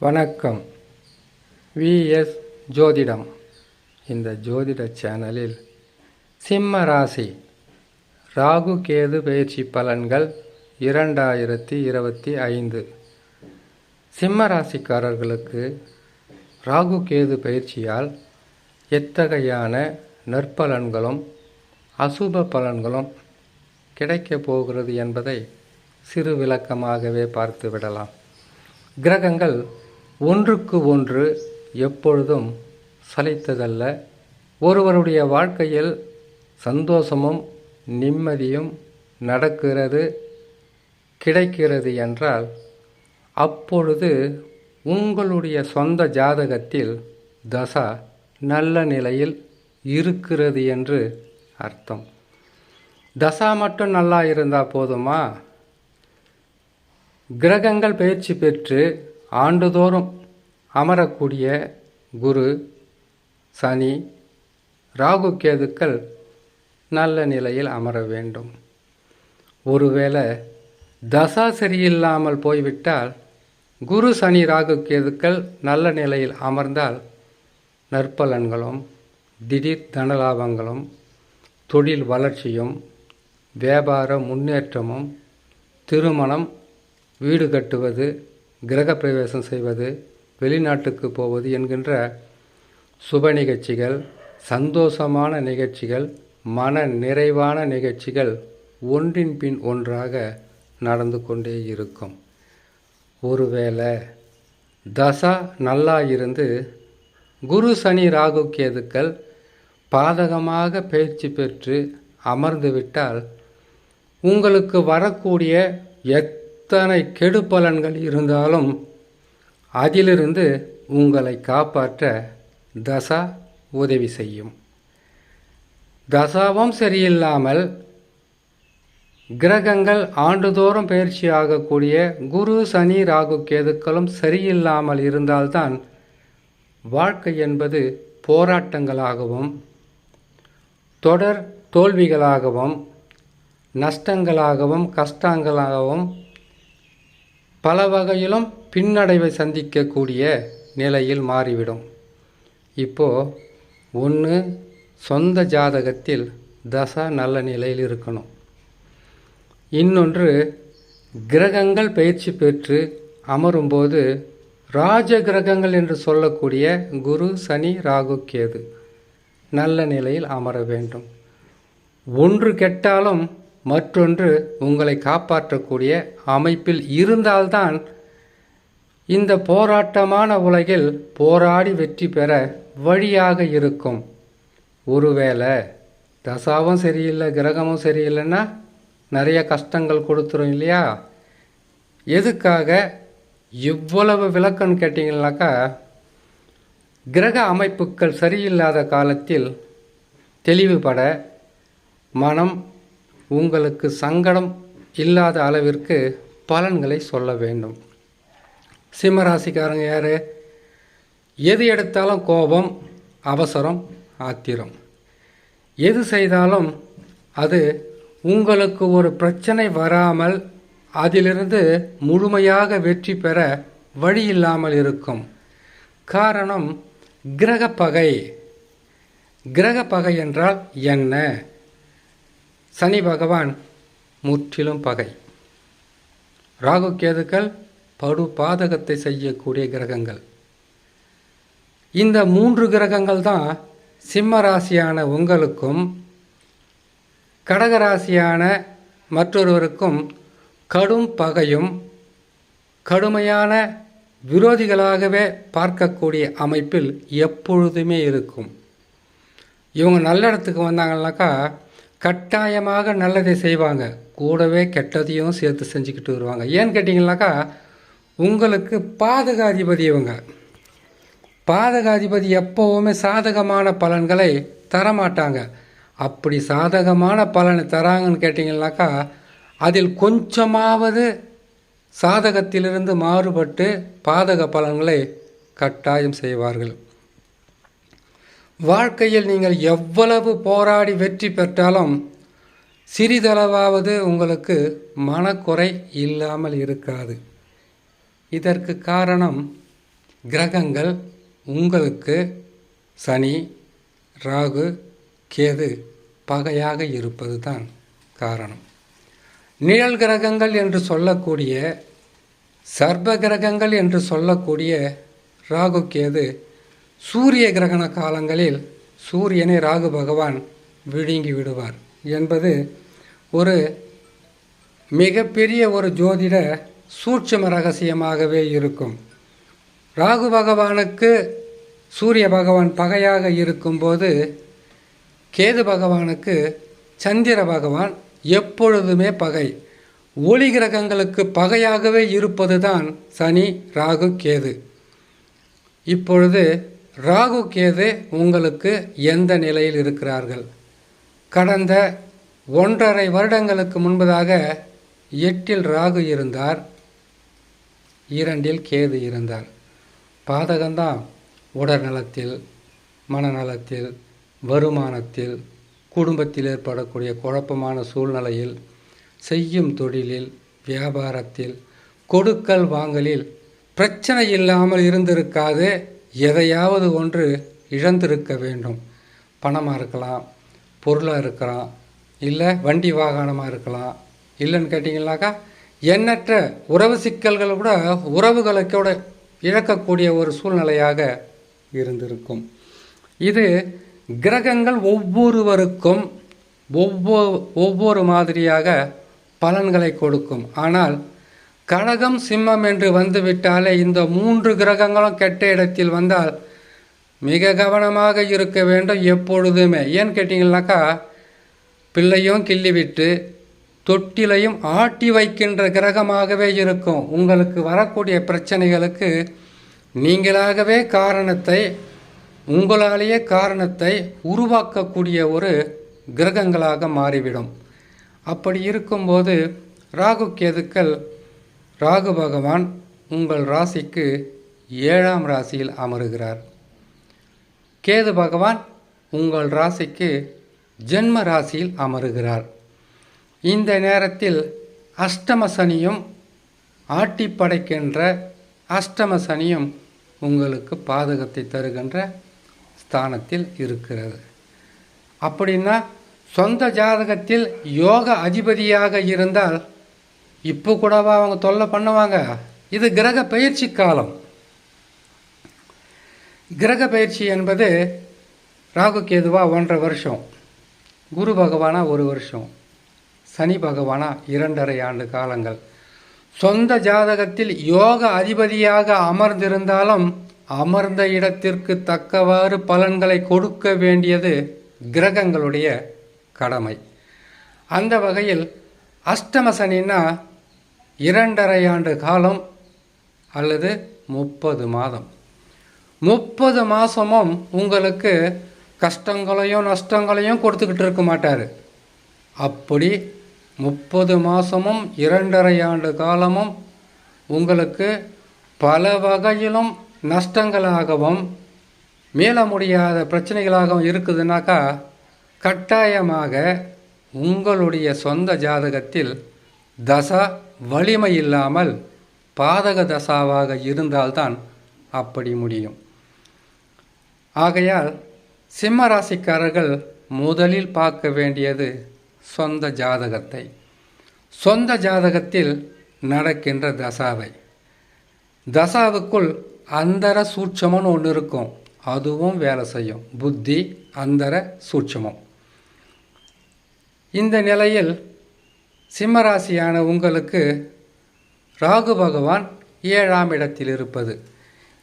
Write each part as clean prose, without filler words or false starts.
வணக்கம். விஎஸ் ஜோதிடம். இந்த ஜோதிட சேனலில் சிம்ம ராசி ராகு கேது பயிற்சி பலன்கள் 2025. சிம்ம ராசிக்காரர்களுக்கு ராகு கேது பயிற்சியால் எத்தகையான நற்பலன்களும் அசுப பலன்களும் கிடைக்கப் போகிறது என்பதை சிறு விளக்கமாகவே பார்த்து விடலாம். கிரகங்கள் ஒன்றுக்கு ஒன்று எப்பொழுதும் சலித்ததல்ல. ஒருவருடைய வாழ்க்கையில் சந்தோஷமும் நிம்மதியும் கிடைக்கிறது என்றால் அப்பொழுது உங்களுடைய சொந்த ஜாதகத்தில் தசா நல்ல நிலையில் இருக்கிறது என்று அர்த்தம். தசா மட்டும் நல்லா இருந்தால் போதுமா? கிரகங்கள் பயிற்சி பெற்று ஆண்டுதோறும் அமரக்கூடிய குரு, சனி, ராகு கேதுக்கள் நல்ல நிலையில் அமர வேண்டும். ஒருவேளை தசா சரியில்லாமல் போய்விட்டால் குரு, சனி, ராகு கேதுக்கள் நல்ல நிலையில் அமர்ந்தால் நற்பலன்களும் திடீர் தனலாபங்களும் தொழில் வளர்ச்சியும் வியாபார முன்னேற்றமும் திருமணம், வீடு கட்டுவது, கிரக பிரவேசம் செய்வது, வெளிநாட்டுக்கு போவது என்கின்ற சுப நிகழ்ச்சிகள், சந்தோஷமான நிகழ்ச்சிகள், மன நிறைவான நிகழ்ச்சிகள் ஒன்றின் பின் ஒன்றாக நடந்து கொண்டே இருக்கும். ஒருவேளை தசா நல்லா இருந்து குரு, சனி, ராகு கேதுக்கள் பாதகமாக பயிற்சி பெற்று அமர்ந்துவிட்டால் உங்களுக்கு வரக்கூடிய எத்தனை கெடு பலன்கள் இருந்தாலும் அதிலிருந்து உங்களை காப்பாற்ற தசா உதவி செய்யும். தசாவும் சரியில்லாமல் கிரகங்கள் ஆண்டுதோறும் பயிற்சி ஆகக்கூடிய குரு, சனி, ராகு கேதுக்களும் சரியில்லாமல் இருந்தால்தான் வாழ்க்கை என்பது போராட்டங்களாகவும் தொடர் தோல்விகளாகவும் நஷ்டங்களாகவும் கஷ்டங்களாகவும் பல வகையிலும் பின்னடைவை சந்திக்கக்கூடிய நிலையில் மாறிவிடும். இப்போது ஒன்று, சொந்த ஜாதகத்தில் தசா நல்ல நிலையில் இருக்கணும். இன்னொன்று, கிரகங்கள் பயிற்சி பெற்று அமரும்போது ராஜ கிரகங்கள் என்று சொல்லக்கூடிய குரு, சனி, ராகு கேது நல்ல நிலையில் அமர வேண்டும். ஒன்று கெட்டாலும் மற்றொன்று உங்களை காப்பாற்றக்கூடிய அமைப்பில் இருந்தால்தான் இந்த போராட்டமான உலகில் போராடி வெற்றி பெற வழியாக இருக்கும். ஒருவேளை தசாவும் சரியில்லை, கிரகமும் சரியில்லைன்னா நிறைய கஷ்டங்கள் கொடுத்துரும் இல்லையா? எதுக்காக இவ்வளவு விளக்கம்னு கேட்டிங்கனாக்கா, கிரக அமைப்புகள் சரியில்லாத காலத்தில் தெளிவுபட மனம் உங்களுக்கு சங்கடம் இல்லாத அளவிற்கு பலன்களை சொல்ல வேண்டும். சிம்மராசிக்காரங்க யார்? எது எடுத்தாலும் கோபம், அவசரம், ஆத்திரம். எது செய்தாலும் அது உங்களுக்கு ஒரு பிரச்சனை வராமல் அதிலிருந்து முழுமையாக வெற்றி பெற வழி இல்லாமல் இருக்கும். காரணம் கிரகப்பகை. கிரகப்பகை என்றால் என்ன? சனி பகவான் முற்றிலும் பகை. ராகு கேதுக்கள் படு பாதகத்தை செய்யக்கூடிய கிரகங்கள். இந்த 3 கிரகங்கள் தான் சிம்ம ராசியான உங்களுக்கும் கடகராசியான மற்றொருவருக்கும் கடும் பகையும் கடுமையான விரோதிகளாகவே பார்க்கக்கூடிய அமைப்பில் எப்பொழுதுமே இருக்கும். இவங்க நல்ல இடத்துக்கு வந்தாங்கன்னாக்கா கட்டாயமாக நல்லதை செய்வாங்க, கூடவே கெட்டதையும் சேர்த்து செஞ்சுக்கிட்டு வருவாங்க. ஏன்னு கேட்டிங்கனாக்கா, உங்களுக்கு பாதகாதிபதி இவங்க. பாதகாதிபதி எப்போவுமே சாதகமான பலன்களை தரமாட்டாங்க. அப்படி சாதகமான பலனை தராங்கன்னு கேட்டிங்கனாக்கா, அதில் கொஞ்சமாவது சாதகத்திலிருந்து மாறுபட்டு பாதக பலன்களை கட்டாயம் செய்வார்கள். வாழ்க்கையில் நீங்கள் எவ்வளவு போராடி வெற்றி பெற்றாலும் சிறிதளவாவது உங்களுக்கு மனக்குறை இல்லாமல் இருக்காது. இதற்கு காரணம் கிரகங்கள் உங்களுக்கு சனி, ராகு, கேது பகையாக இருப்பது தான் காரணம். நிழல் கிரகங்கள் என்று சொல்லக்கூடிய, சர்ப்ப கிரகங்கள் என்று சொல்லக்கூடிய ராகு கேது சூரிய கிரகண காலங்களில் சூரியனை ராகு பகவான் விழுங்கி விடுவார் என்பது ஒரு மிகப்பெரிய ஒரு ஜோதிட சூட்சும ரகசியமாகவே இருக்கும். ராகு பகவானுக்கு சூரிய பகவான் பகையாக இருக்கும்போது கேது பகவானுக்கு சந்திர பகவான் எப்பொழுதுமே பகை. ஒளி கிரகங்களுக்கு பகையாகவே இருப்பது தான் சனி, ராகு, கேது. இப்பொழுது ராகு கேது உங்களுக்கு எந்த நிலையில் இருக்கிறார்கள்? கடந்த 1.5 வருடங்களுக்கு முன்பதாக 8இல் ராகு இருந்தார், 2இல் கேது இருந்தார். பாதகம்தான். உடல் நலத்தில், மனநலத்தில், வருமானத்தில், குடும்பத்தில் ஏற்படக்கூடிய குழப்பமான சூழ்நிலையில், செய்யும் தொழிலில், வியாபாரத்தில், கொடுக்கல் வாங்கலில் பிரச்சனை இல்லாமல் இருந்திருக்காது. எதையாவது ஒன்று இழந்திருக்க வேண்டும். பணமாக இருக்கலாம், பொருளாக இருக்கலாம், இல்லை வண்டி வாகனமாக இருக்கலாம். இல்லைன்னு கேட்டிங்கனாக்கா எண்ணற்ற உறவு சிக்கல்கள் கூட உறவுகளை கூட இழக்கக்கூடிய ஒரு சூழ்நிலையாக இருந்திருக்கும். இது கிரகங்கள் ஒவ்வொருவருக்கும் ஒவ்வொரு மாதிரியாக பலன்களை கொடுக்கும். ஆனால் கடகம், சிம்மம் என்று வந்துவிட்டாலே இந்த 3 கிரகங்களும் கெட்ட இடத்தில் வந்தால் மிக கவனமாக இருக்க வேண்டும் எப்பொழுதுமே. ஏன்னு கேட்டிங்கனாக்கா பிள்ளையும் கிள்ளிவிட்டு தொட்டிலையும் ஆட்டி வைக்கின்ற கிரகமாகவே இருக்கும். உங்களுக்கு வரக்கூடிய பிரச்சனைகளுக்கு நீங்களாகவே உங்களாலேயே காரணத்தை உருவாக்கக்கூடிய ஒரு கிரகங்களாக மாறிவிடும். அப்படி இருக்கும்போது ராகு கேதுக்கள், ராகு பகவான் உங்கள் ராசிக்கு 7ஆம் ராசியில் அமருகிறார். கேது பகவான் உங்கள் ராசிக்கு ஜென்ம ராசியில் அமருகிறார். இந்த நேரத்தில் அஷ்டம சனியும் ஆட்டி படைக்கின்ற அஷ்டம சனியும் உங்களுக்கு பாதகத்தை தருகின்ற ஸ்தானத்தில் இருக்கிறது. அப்படின்னா சொந்த ஜாதகத்தில் யோக அதிபதியாக இருந்தால் இப்போ கூடவா அவங்க தொல்லை பண்ணுவாங்க? இது கிரக பயிற்சி காலம். கிரக பயிற்சி என்பது ராகு கேதுவா 1.5 வருஷம், குரு பகவானா 1 வருஷம், சனி பகவானா 2.5 ஆண்டு காலங்கள். சொந்த ஜாதகத்தில் யோக அதிபதியாக அமர்ந்திருந்தாலும் அமர்ந்த இடத்திற்கு தக்கவாறு பலன்களை கொடுக்க வேண்டியது கிரகங்களுடைய கடமை. அந்த வகையில் அஷ்டம சனின்னா 2.5 ஆண்டு காலம் அல்லது 30 மாதம். 30 மாதமும் உங்களுக்கு கஷ்டங்களையும் நஷ்டங்களையும் கொடுத்துக்கிட்டு இருக்க மாட்டார். அப்படி 30 மாதமும் 2.5 ஆண்டு காலமும் உங்களுக்கு பல வகையிலும் நஷ்டங்களாகவும் மீள முடியாத பிரச்சனைகளாகவும் இருக்குதுனாக்கா கட்டாயமாக உங்களுடைய சொந்த ஜாதகத்தில் தசா வலிமை இல்லாமல் பாதக தசாவாக இருந்தால்தான் அப்படி முடியும். ஆகையால் சிம்ம ராசிக்காரர்கள் முதலில் பார்க்க வேண்டியது சொந்த ஜாதகத்தை, சொந்த ஜாதகத்தில் நடக்கின்ற தசாவை. தசாவுக்குள் அந்தர சூட்சமம்னு ஒன்று இருக்கும், அதுவும் வேலை செய்யும். புத்தி, அந்தர, சூட்சமம். இந்த நிலையில் சிம்மராசியான உங்களுக்கு ராகு பகவான் 7ஆம் இடத்தில் இருப்பது.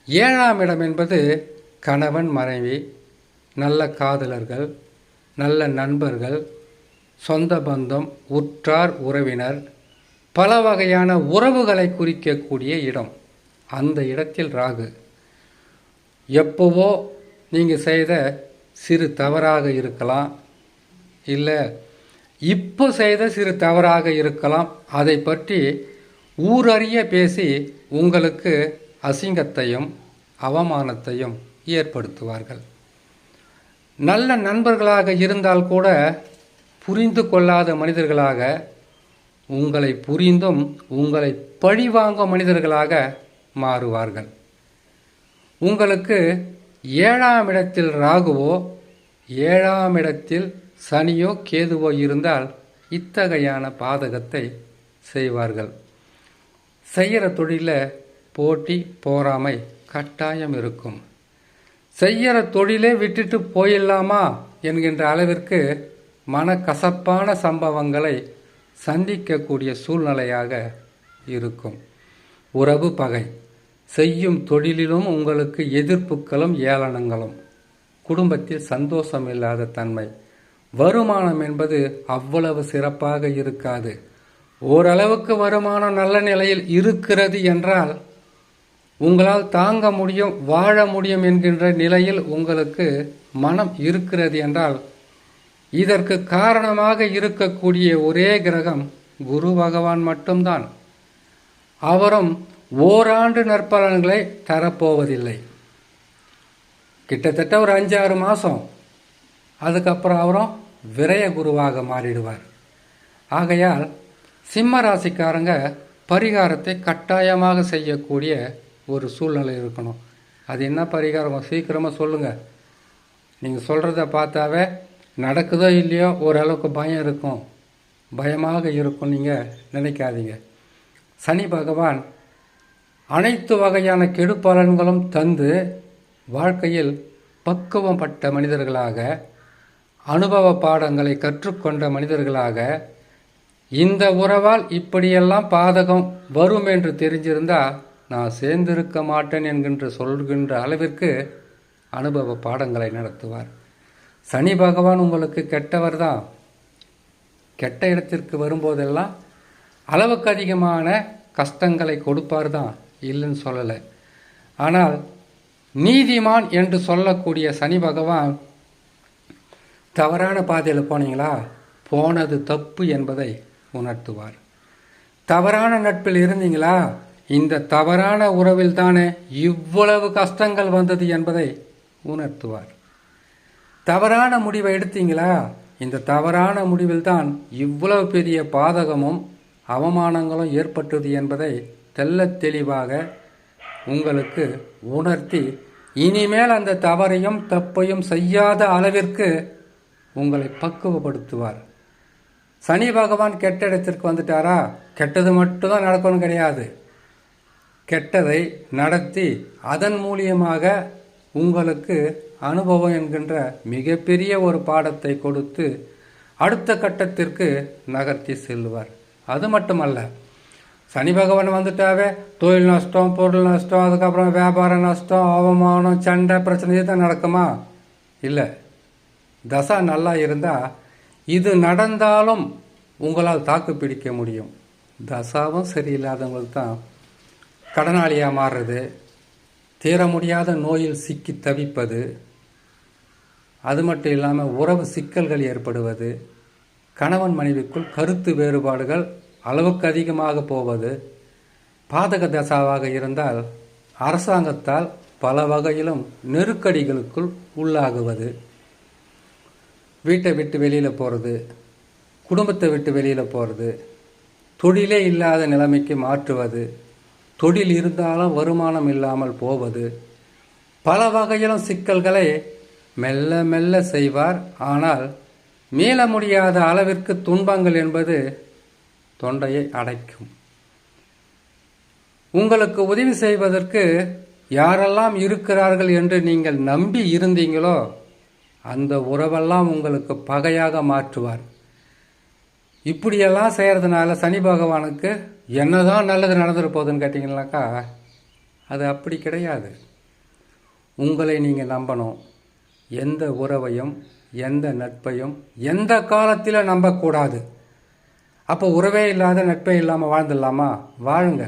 7ஆம் இடம் என்பது கணவன் மனைவி, நல்ல காதலர்கள், நல்ல நண்பர்கள், சொந்த பந்தம், உற்றார் உறவினர், பல வகையான உறவுகளை குறிக்கக்கூடிய இடம். அந்த இடத்தில் ராகு. எப்போவோ நீங்கள் செய்த சிறு தவறாக இருக்கலாம், இல்லை இப்போ செய்த சிறு தவறாக இருக்கலாம். அதை பற்றி ஊரறிய பேசி உங்களுக்கு அசிங்கத்தையும் அவமானத்தையும் ஏற்படுத்துவார்கள். நல்ல நண்பர்களாக இருந்தால் கூட புரிந்து கொள்ளாத மனிதர்களாக, உங்களை புரிந்தும் உங்களை பழிவாங்கும் மனிதர்களாக மாறுவார்கள். உங்களுக்கு 7ஆம் இடத்தில் ராகுவோ 7ஆம் இடத்தில் சனியோ கேதுவோ இருந்தால் இத்தகையான பாதகத்தை செய்வார்கள். செய்கிற தொழிலில் போட்டி போராமை கட்டாயம் இருக்கும். செய்கிற தொழிலே விட்டுட்டு போயிடலாமா என்கின்ற அளவிற்கு மனக்கசப்பான சம்பவங்களை சந்திக்கக்கூடிய சூழ்நிலையாக இருக்கும். உறவு பகை, செய்யும் தொழிலிலும் உங்களுக்கு எதிர்ப்புகளும் ஏளனங்களும், குடும்பத்தில் சந்தோஷம் இல்லாத தன்மை, வருமானம் என்பது அவ்வளவு சிறப்பாக இருக்காது. ஓரளவுக்கு வருமானம் நல்ல நிலையில் இருக்கிறது என்றால் உங்களால் தாங்க முடியும், வாழ முடியும் என்கின்ற நிலையில் உங்களுக்கு மனம் இருக்கிறது என்றால் இதற்கு காரணமாக இருக்கக்கூடிய ஒரே கிரகம் குரு பகவான் மட்டும்தான். அவரும் ஓராண்டு நற்பலன்களை தரப்போவதில்லை. கிட்டத்தட்ட ஒரு 5-6 மாதம், அதுக்கப்புறம் அவரும் விரய குருவாக மாறிடுவார். ஆகையால் சிம்ம ராசிக்காரங்க பரிகாரத்தை கட்டாயமாக செய்யக்கூடிய ஒரு சூழ்நிலை இருக்கணும். அது என்ன பரிகாரம் சீக்கிரமாக சொல்லுங்கள். நீங்கள் சொல்கிறத பார்த்தாவே நடக்குதோ இல்லையோ ஓரளவுக்கு பயம் இருக்கும், பயமாக இருக்கும் நீங்கள் நினைக்காதீங்க. சனி பகவான் அனைத்து வகையான கெடுபலன்களும் தந்து வாழ்க்கையில் பக்குவப்பட்ட மனிதர்களாக, அனுபவ பாடங்களை கற்றுக்கொண்ட மனிதர்களாக, இந்த உறவால் இப்படியெல்லாம் பாதகம் வரும் என்று தெரிஞ்சிருந்தால் நான் சேர்ந்திருக்க மாட்டேன் என்கின்ற சொல்கின்ற அளவிற்கு அனுபவ பாடங்களை நடத்துவார். சனி பகவான் உங்களுக்கு கெட்டவர் தான். கெட்ட இடத்திற்கு வரும்போதெல்லாம் அளவுக்கு அதிகமான கஷ்டங்களை கொடுப்பார் தான், இல்லைன்னு சொல்லலை. ஆனால் நீதிமான் என்று சொல்லக்கூடிய சனி பகவான் தவறான பாதையில் போனீங்களா, போனது தப்பு என்பதை உணர்த்துவார். தவறான நட்பில் இருந்தீங்களா, இந்த தவறான உறவில் தானே இவ்வளவு கஷ்டங்கள் வந்தது என்பதை உணர்த்துவார். தவறான முடிவை எடுத்தீங்களா, இந்த தவறான முடிவில் தான் இவ்வளவு பெரிய பாதகமும் அவமானங்களும் ஏற்பட்டது என்பதை தெள்ளத் தெளிவாக உங்களுக்கு உணர்த்தி இனிமேல் அந்த தவறையும் தப்பையும் செய்யாத அளவிற்கு உங்களை பக்குவப்படுத்துவார். சனி பகவான் கெட்ட இடத்திற்கு வந்துட்டாரா, கெட்டது மட்டும்தான் நடக்கணும் கிடையாது. கெட்டதை நடத்தி அதன் மூலியமாக உங்களுக்கு அனுபவம் என்கின்ற மிகப்பெரிய ஒரு பாடத்தை கொடுத்து அடுத்த கட்டத்திற்கு நகர்த்தி செல்வார். அது மட்டுமல்ல, சனி பகவான் வந்துட்டாவே தொழில் நஷ்டம், பொருள் நஷ்டம், அதுக்கப்புறம் வியாபார நஷ்டம், அவமானம், சண்டை, பிரச்சனை தான் நடக்குமா? இல்லை. தசா நல்லா இருந்தால் இது நடந்தாலும் உங்களால் தாக்கு பிடிக்க முடியும். தசாவும் சரியில்லாதவங்களுக்கு தான் கடனாளியாக மாறுறது, தீர முடியாத நோயில் சிக்கி தவிப்பது, அது மட்டும் இல்லாமல் உறவு சிக்கல்கள் ஏற்படுவது, கணவன் மனைவிக்குள் கருத்து வேறுபாடுகள் அளவுக்கு அதிகமாக போவது, பாதக தசாவாக இருந்தால் அரசாங்கத்தால் பல வகையிலும் நெருக்கடிகளுக்குள் உள்ளாகுவது, வீட்டை விட்டு வெளியில் போகிறது, குடும்பத்தை விட்டு வெளியில் போகிறது, தொழிலே இல்லாத நிலைமைக்கு மாற்றுவது, தொழில் இருந்தாலும் வருமானம் இல்லாமல் போவது, பல வகையிலும் சிக்கல்களை மெல்ல மெல்ல செய்வார். ஆனால் மீள முடியாத அளவிற்கு துன்பங்கள் என்பது தொண்டையை அடைக்கும். உங்களுக்கு உதவி செய்வதற்கு யாரெல்லாம் இருக்கிறார்கள் என்று நீங்கள் நம்பி இருந்தீங்களோ அந்த உறவெல்லாம் உங்களுக்கு பகையாக மாற்றுவார். இப்படியெல்லாம் செய்கிறதுனால சனி பகவானுக்கு என்னதான் நல்லது நடந்துட்டு போகுதுன்னு கேட்டிங்கனாக்கா அது அப்படி கிடையாது. உங்களை நீங்கள் நம்பணும். எந்த உறவையும் எந்த நட்பையும் எந்த காலத்தில் நம்பக்கூடாது. அப்போ உறவே இல்லாத நட்பே இல்லாமல் வாழ்ந்துடலாமா? வாழுங்க.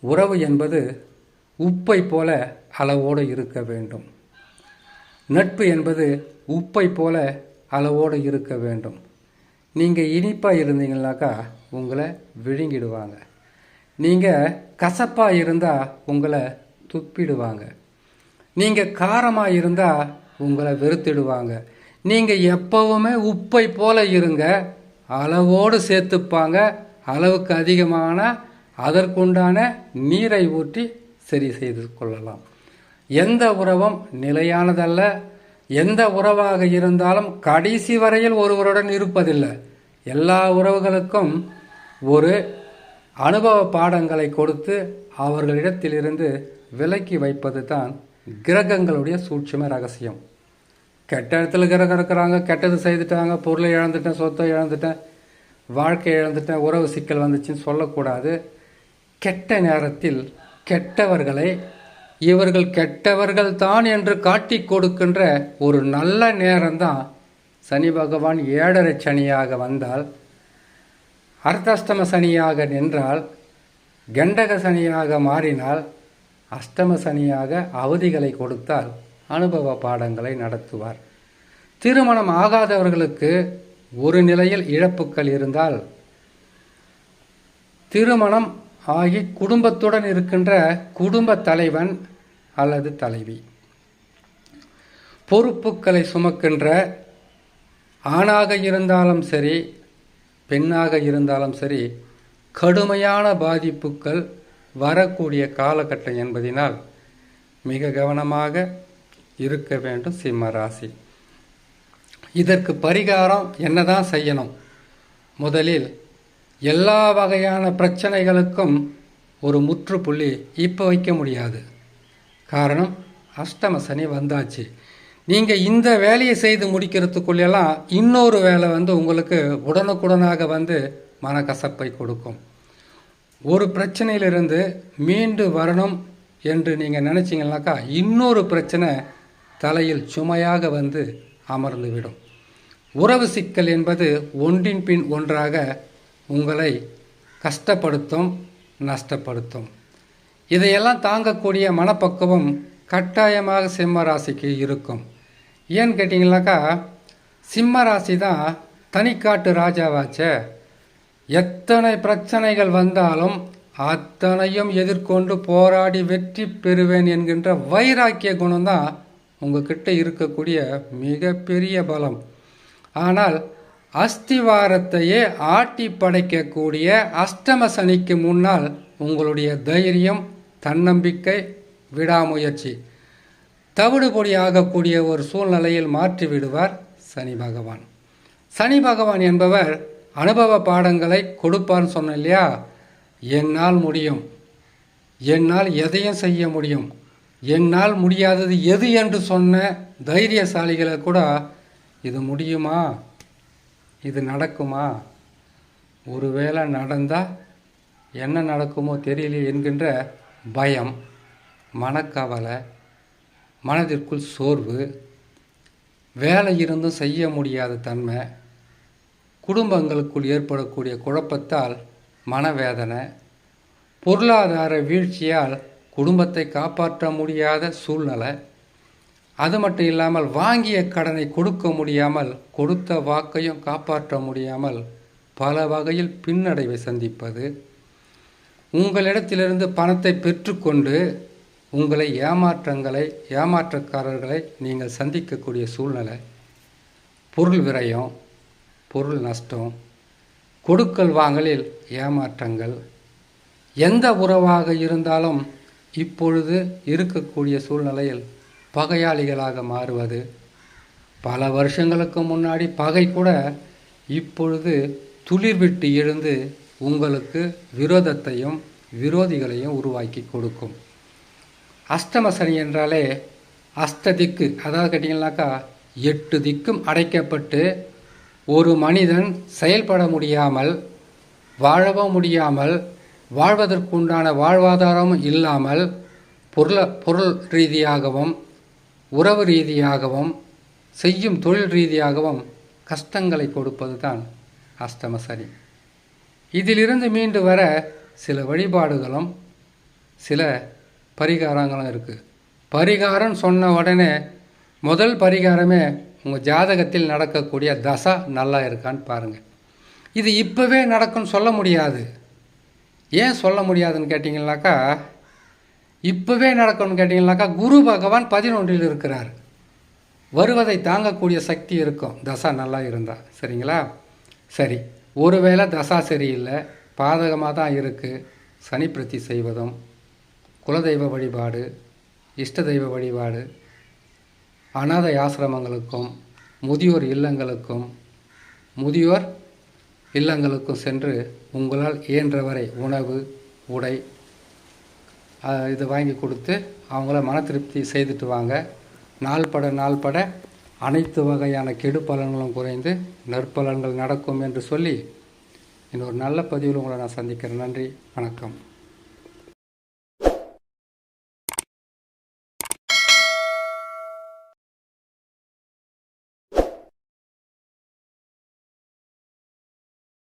உறவு என்பது உப்பை போல அளவோடு இருக்க வேண்டும். நட்பு என்பது உப்பை போல அளவோடு இருக்க வேண்டும். நீங்கள் இனிப்பாக இருந்தீங்கன்னாக்கா உங்களை விழுங்கிடுவாங்க. நீங்கள் கசப்பாக இருந்தால் உங்களை துப்பிடுவாங்க. நீங்கள் காரமாக இருந்தால் உங்களை வெறுத்திடுவாங்க. நீங்கள் எப்பவுமே உப்பை போல இருங்க. அளவோடு சேர்த்துப்பாங்க. அளவுக்கு அதிகமான அதற்குண்டான நீரை ஊற்றி சரி செய்து கொள்ளலாம். எந்த உறவும் நிலையானதல்ல. எந்த உறவாக இருந்தாலும் கடைசி வரையில் ஒருவருடன் இருப்பதில்லை. எல்லா உறவுகளுக்கும் ஒரு அனுபவ பாடங்களை கொடுத்து அவர்களிடத்திலிருந்து விலக்கி வைப்பது தான் கிரகங்களுடைய சூட்சும ரகசியம். கெட்ட இடத்துல கிரகம் இருக்கிறாங்க, கெட்டது செய்துட்டாங்க, பொருளை இழந்துட்டேன், சொத்தை இழந்துட்டேன், வாழ்க்கையை இழந்துட்டேன், உறவு சிக்கல் வந்துச்சுன்னு சொல்லக்கூடாது. கெட்ட நேரத்தில் கெட்டவர்களை இவர்கள் கெட்டவர்கள் தான் என்று காட்டி கொடுக்கின்ற ஒரு நல்ல நேரம்தான் சனி பகவான் 7.5 சனியாக வந்தால், அர்த்தாஷ்டம சனியாக நின்றால், கண்டக சனியாக மாறினால், அஷ்டம சனியாக அவதிகளை கொடுத்தால் அனுபவ பாடங்களை நடத்துவார். திருமணம் ஆகாதவர்களுக்கு ஒரு நிலையில் இழப்புக்கள் இருந்தால், திருமணம் ஆகி குடும்பத்துடன் இருக்கின்ற குடும்ப தலைவன் அல்லது தலைவி, பொறுப்புகளை சுமக்கின்ற ஆணாக இருந்தாலும் சரி பெண்ணாக இருந்தாலும் சரி கடுமையான பாதிப்புகள் வரக்கூடிய காலகட்டம் என்பதினால் மிக கவனமாக இருக்க வேண்டும் சிம்ம ராசி. இதற்கு பரிகாரம் என்னதான் செய்யணும்? முதலில் எல்லா வகையான பிரச்சனைகளுக்கும் ஒரு முற்றுப்புள்ளி இப்போ வைக்க முடியாது. காரணம், அஷ்டம சனி வந்தாச்சு. நீங்கள் இந்த வேலையை செய்து முடிக்கிறதுக்குள்ளெல்லாம் இன்னொரு வேலை உங்களுக்கு உடனுக்குடனாக மனக்கசப்பை கொடுக்கும். ஒரு பிரச்சனையிலிருந்து மீண்டு வரணும் என்று நீங்கள் நினச்சிங்கனாக்கா இன்னொரு பிரச்சனை தலையில் சுமையாக அமர்ந்துவிடும். உறவு சிக்கல் என்பது ஒன்றின் பின் ஒன்றாக உங்களை கஷ்டப்படுத்தும், நஷ்டப்படுத்தும். இதையெல்லாம் தாங்கக்கூடிய மனப்பக்குவம் கட்டாயமாக சிம்ம ராசிக்கு இருக்கும். ஏன்னு கேட்டிங்கனாக்கா, சிம்ம ராசி தான் தனிக்காட்டு ராஜாவாச்சே. எத்தனை பிரச்சனைகள் வந்தாலும் அத்தனையும் எதிர்கொண்டு போராடி வெற்றி பெறுவேன் என்கின்ற வைராக்கிய குணம்தான் உங்ககிட்ட இருக்கக்கூடிய மிகப்பெரிய பலம். ஆனால் அஸ்திவாரத்தையே ஆட்டி படைக்கக்கூடிய அஷ்டம சனிக்கு முன்னால் உங்களுடைய தைரியம், தன்னம்பிக்கை, விடாமுயற்சி தவிடுபொடி ஆகக்கூடிய ஒரு சூழ்நிலையில் மாற்றி விடுவார் சனி பகவான். சனி பகவான் என்பவர் அனுபவ பாடங்களை கொடுப்பார்னு சொன்னேன் இல்லையா? என்னால் முடியும், என்னால் எதையும் செய்ய முடியும், என்னால் முடியாதது எது என்று சொன்ன தைரியசாலிகளை கூட இது முடியுமா, இது நடக்குமா, ஒருவேளை நடந்தால் என்ன நடக்குமோ தெரியலையே என்கின்ற பயம், மனக்கவலை, மனதிற்குள் சோர்வு, வேலை இருந்தும் செய்ய முடியாத தன்மை, குடும்பங்களுக்குள் ஏற்படக்கூடிய குழப்பத்தால் மனவேதனை, பொருளாதார வீழ்ச்சியால் குடும்பத்தை காப்பாற்ற முடியாத சூழ்நிலை, அது மட்டும் இல்லாமல் வாங்கிய கடனை கொடுக்க முடியாமல், கொடுத்த வாக்கையும் காப்பாற்ற முடியாமல் பல வகையில் பின்னடைவை சந்திப்பது, உங்களிடத்திலிருந்து பணத்தை பெற்றுக்கொண்டு உங்களை ஏமாற்றக்காரர்களை நீங்கள் சந்திக்கக்கூடிய சூழ்நிலை, பொருள் விரயம், பொருள் நஷ்டம், கொடுக்கல் வாங்கலில் ஏமாற்றங்கள், எந்த உறவாக இருந்தாலும் இப்பொழுது இருக்கக்கூடிய சூழ்நிலையில் பகையாளிகளாக மாறுவது, பல வருஷங்களுக்கு முன்னாடி பகை கூட இப்பொழுது துளிர்விட்டு எழுந்து உங்களுக்கு விரோதத்தையும் விரோதிகளையும் உருவாக்கி கொடுக்கும். அஷ்டம சனி என்றாலே அஷ்டதிக்கு, அதாவது கேட்டிங்கனாக்கா 8 திக்கும் அடைக்கப்பட்டு ஒரு மனிதன் செயல்பட முடியாமல், வாழவும் முடியாமல், வாழ்வதற்குண்டான வாழ்வாதாரமும் இல்லாமல், பொருள் ரீதியாகவும் உறவு ரீதியாகவும் செய்யும் தொழில் ரீதியாகவும் கஷ்டங்களை கொடுப்பது தான் அஷ்டம சனி. இதிலிருந்து மீண்டு வர சில வழிபாடுகளும் சில பரிகாரங்களும் இருக்குது. பரிகாரம் சொன்ன உடனே முதல் பரிகாரமே உங்கள் ஜாதகத்தில் நடக்கக்கூடிய தசா நல்லா இருக்கான்னு பாருங்கள். இது இப்போவே நடக்கும்னு சொல்ல முடியாது. ஏன் சொல்ல முடியாதுன்னு கேட்டிங்கனாக்கா, இப்போவே நடக்கும்னு கேட்டிங்கனாக்கா குரு பகவான் 11இல் இருக்கிறார். வருவதை தாங்கக்கூடிய சக்தி இருக்கும் தசா நல்லா இருந்தால். சரிங்களா? சரி, ஒருவேளை தசா சரியில்லை, பாதகமாக தான் இருக்குது, சனி பிரத்தி செய்வதும், குலதெய்வ வழிபாடு, இஷ்ட தெய்வ வழிபாடு, அநாதை ஆசிரமங்களுக்கும் முதியோர் இல்லங்களுக்கும் சென்று உங்களால் இயன்றவரை உணவு, உடை இது வாங்கி கொடுத்து அவங்கள மன திருப்தி செய்துட்டு வாங்க. நாள்பட அனைத்து வகையான கெடு பலன்களும் குறைந்து நற்பலன்கள் நடக்கும் என்று சொல்லி இன்னொரு நல்ல பதிவில் உங்களை நான் சந்திக்கிறேன். நன்றி, வணக்கம்.